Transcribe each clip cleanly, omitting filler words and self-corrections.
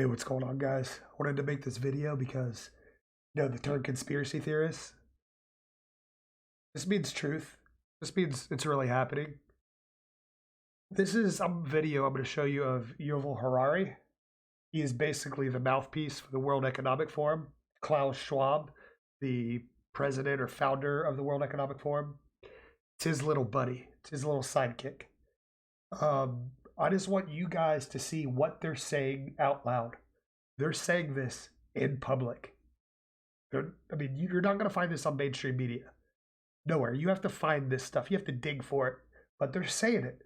Hey, what's going on, guys? I wanted to make this video because, the term conspiracy theorists, this means truth. This means it's really happening. This is a video I'm going to show you of Yuval Harari. He is basically the mouthpiece for the World Economic Forum. Klaus Schwab, the president or founder of the World Economic Forum, it's his little buddy. It's his little sidekick. I just want you guys to see what they're saying out loud. They're saying this in public. You're not going to find this on mainstream media. Nowhere. You have to find this stuff. You have to dig for it. But they're saying it.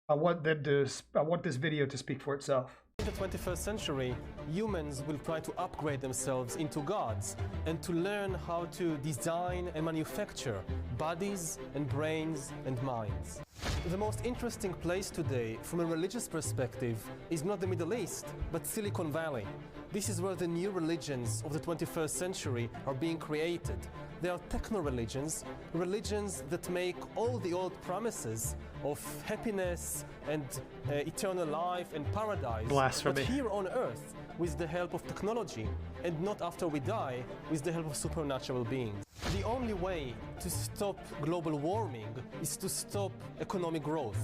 I want this video to speak for itself. In the 21st century, humans will try to upgrade themselves into gods and to learn how to design and manufacture bodies and brains and minds. The most interesting place today, from a religious perspective, is not the Middle East, but Silicon Valley. This is where the new religions of the 21st century are being created. They are techno-religions, religions that make all the old promises of happiness and eternal life and paradise, Blasphemy. but here on earth with the help of technology, and not after we die with the help of supernatural beings. The only way to stop global warming is to stop economic growth,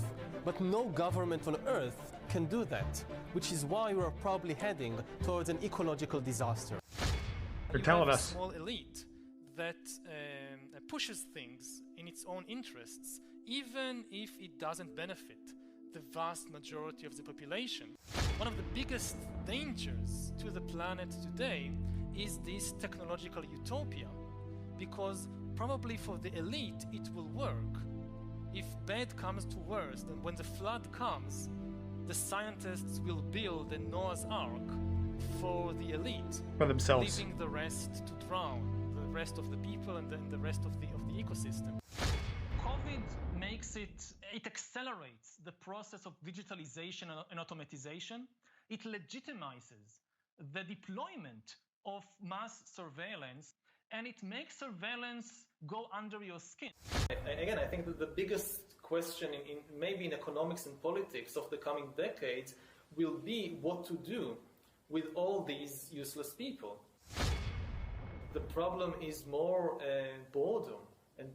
but no government on earth can do that, which is why we are probably heading towards an ecological disaster. They're telling us. A small elite that pushes things in its own interests, even if it doesn't benefit the vast majority of the population. One of the biggest dangers to the planet today is this technological utopia, because probably for the elite it will work. If bad comes to worst, and when the flood comes, the scientists will build a Noah's Ark for the elite, For themselves. leaving the rest to drown, the rest of the people and then the rest of the ecosystem. COVID makes it accelerates the process of digitalization and automatization. It legitimizes the deployment of mass surveillance, and it makes surveillance go under your skin. Again, I think that the biggest question maybe in economics and politics of the coming decades will be what to do with all these useless people. The problem is more boredom and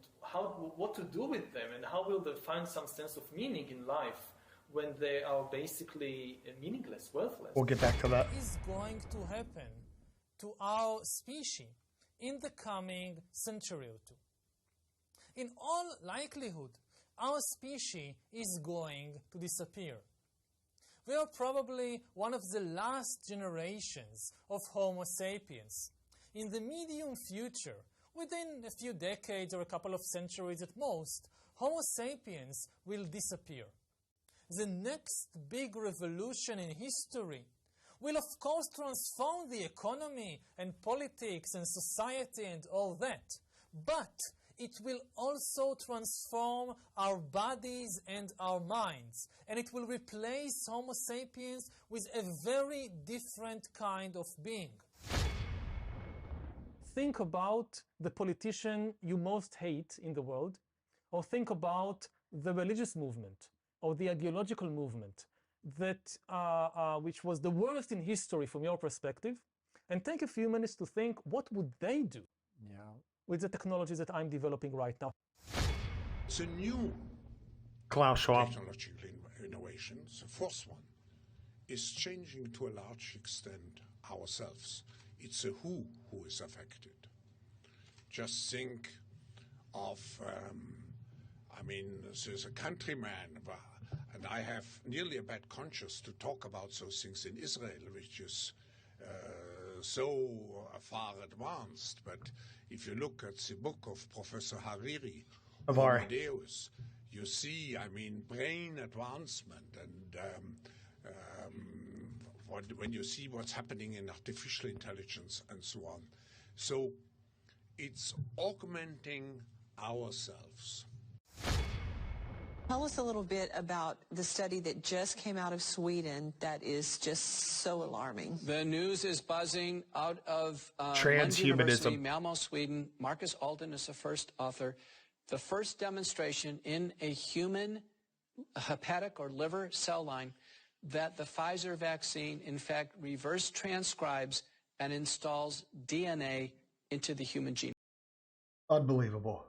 what to do with them, and how will they find some sense of meaning in life when they are basically meaningless, worthless. We'll get back to that. What is going to happen to our species in the coming century or two? In all likelihood, our species is going to disappear. We are probably one of the last generations of Homo sapiens. In the medium future, within a few decades or a couple of centuries at most, Homo sapiens will disappear. The next big revolution in history will of course transform the economy and politics and society and all that, but it will also transform our bodies and our minds, and it will replace Homo sapiens with a very different kind of being. Think about the politician you most hate in the world, or think about the religious movement or the ideological movement that which was the worst in history from your perspective, and take a few minutes to think, what would they do with the technologies that I'm developing right now? It's a new Klaus Schwab. technological innovation. The fourth one is changing to a large extent ourselves. It's a who is affected. Just think of, there's a countryman, and I have nearly a bad conscience to talk about those things in Israel, which is so far advanced. But if you look at the book of Professor Hariri, Amadeus, you see, brain advancement, and when you see what's happening in artificial intelligence and so on. So it's augmenting ourselves. Tell us a little bit about the study that just came out of Sweden that is just so alarming. The news is buzzing out of Transhumanism. Malmö, Sweden. Marcus Alden is the first author. The first demonstration in a human hepatic or liver cell line that the Pfizer vaccine, in fact, reverse transcribes and installs DNA into the human genome. Unbelievable.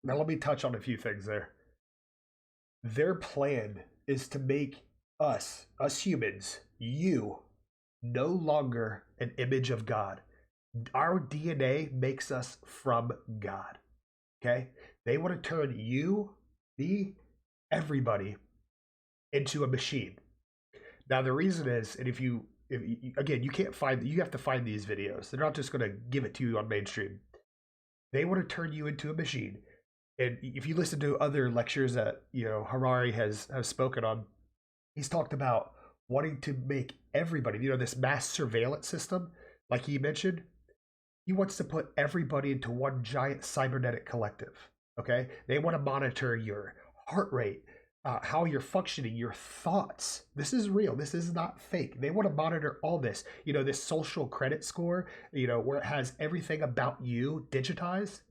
Now let me touch on a few things there. Their plan is to make us humans, you, no longer an image of God. Our DNA makes us from God. Okay? They want to turn you, me, everybody into a machine. Now the reason is, and if you again, you can't find, you have to find these videos. They're not just going to give it to you on mainstream. They want to turn you into a machine. And if you listen to other lectures that, you know, Harari has spoken on, he's talked about wanting to make everybody, you know, this mass surveillance system, like he mentioned, he wants to put everybody into one giant cybernetic collective. Okay? They want to monitor your heart rate, how you're functioning, your thoughts. This is real. This is not fake. They want to monitor all this. You know, this social credit score, you know, where it has everything about you digitized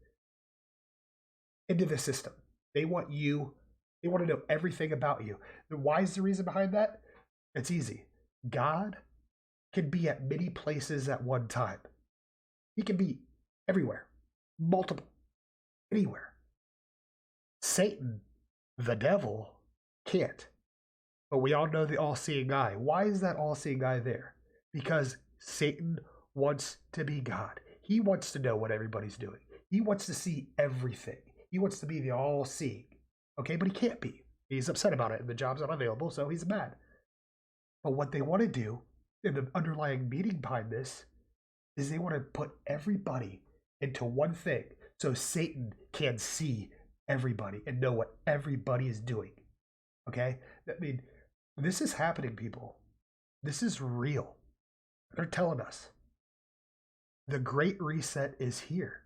into the system. They want you, they want to know everything about you. Why is the reason behind that? It's easy. God can be at many places at one time. He can be everywhere, multiple, anywhere. Satan, the devil, can't. But we all know the all-seeing eye. Why is that all-seeing eye there? Because Satan wants to be God. He wants to know what everybody's doing. He wants to see everything. He wants to be the all-seeing. Okay, but he can't be. He's upset about it, and the job's not available, so he's mad. But what they want to do, and the underlying meaning behind this, is they want to put everybody into one thing so Satan can see everybody and know what everybody is doing. Okay? I mean, this is happening, people. This is real. They're telling us. The Great Reset is here.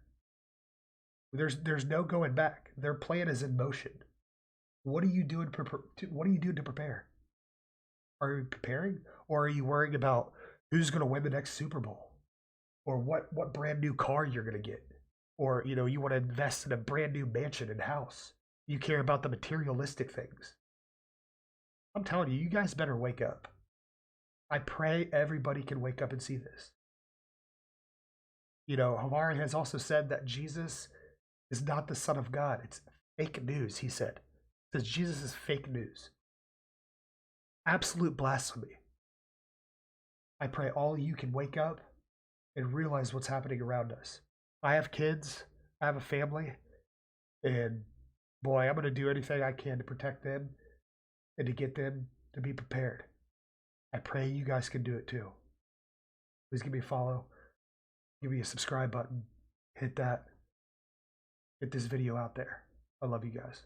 There's no going back. Their plan is in motion. What are you doing? What are you doing to prepare? Are you preparing, or are you worrying about who's going to win the next Super Bowl, or what brand new car you're going to get, or you know you want to invest in a brand new mansion and house? You care about the materialistic things. I'm telling you, you guys better wake up. I pray everybody can wake up and see this. You know, Havari has also said that Jesus is not the Son of God. It's fake news, he said. He says Jesus is fake news. Absolute blasphemy. I pray all of you can wake up and realize what's happening around us. I have kids. I have a family. And boy, I'm going to do anything I can to protect them and to get them to be prepared. I pray you guys can do it too. Please give me a follow. Give me a subscribe button. Hit that. Get this video out there. I love you guys.